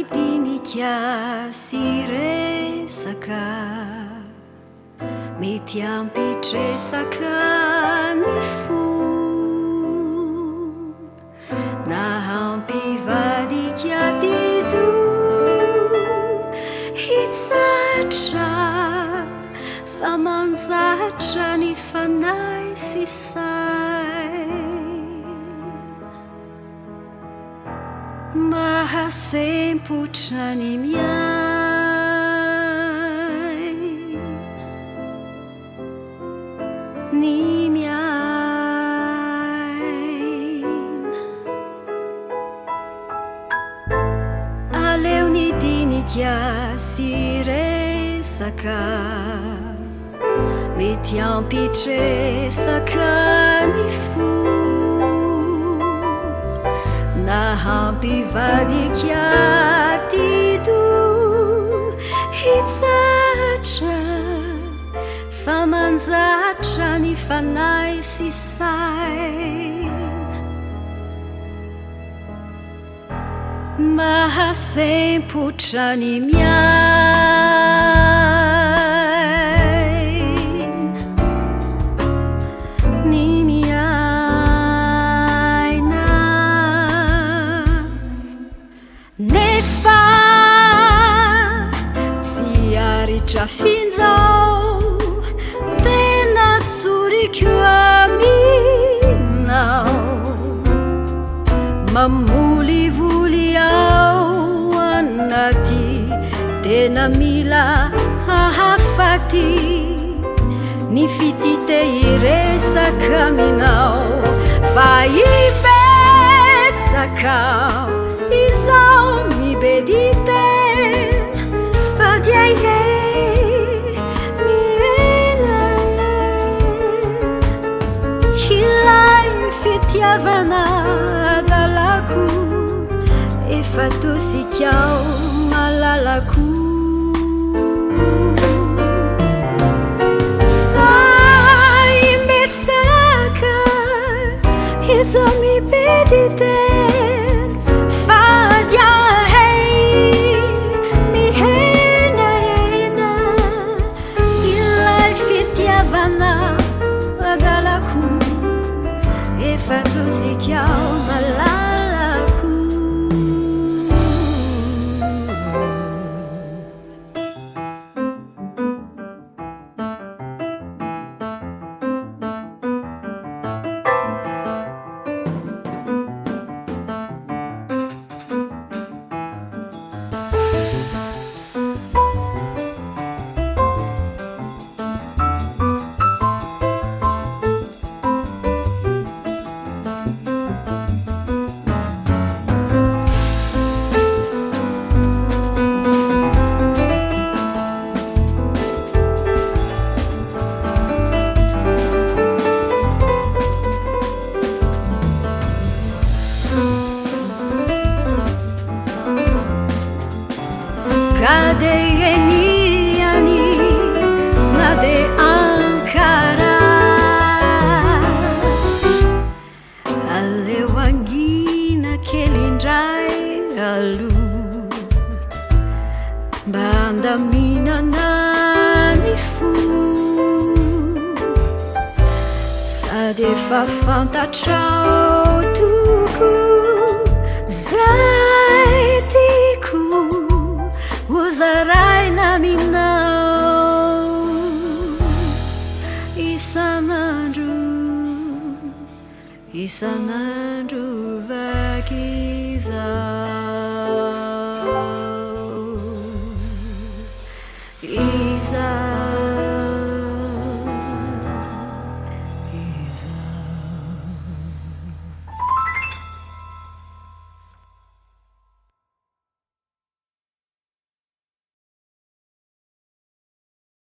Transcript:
dinika sy resaka mety ampitresaka ny fo na hampivadika dido hitsatra fa manjatra ny fanay sy say mahasempotra ny miay ny miaina aleo ny dinika sy resaka mety ampitresaka ny fo na hampivadika dido hitsatra fa manjatra ny fanay sy saina mahasempotra ny nefa tsy aritrafinzao tena tsoriko aminao mamolivoly ao anaty tena mila hahafaty ny fititehiresaka aminao fa ibetsakao izao mibediten fadiaihe ny enaen hilay fitiavana adalako efa tosikao malalako fa imbetsaka izao mibediten fatusikiao malalaku kadeyeniani nade ankara alewangina kelindray alu bandaminanany fo sady efa fantatrao toko zay tiko uzaraina minao isanandro vakiza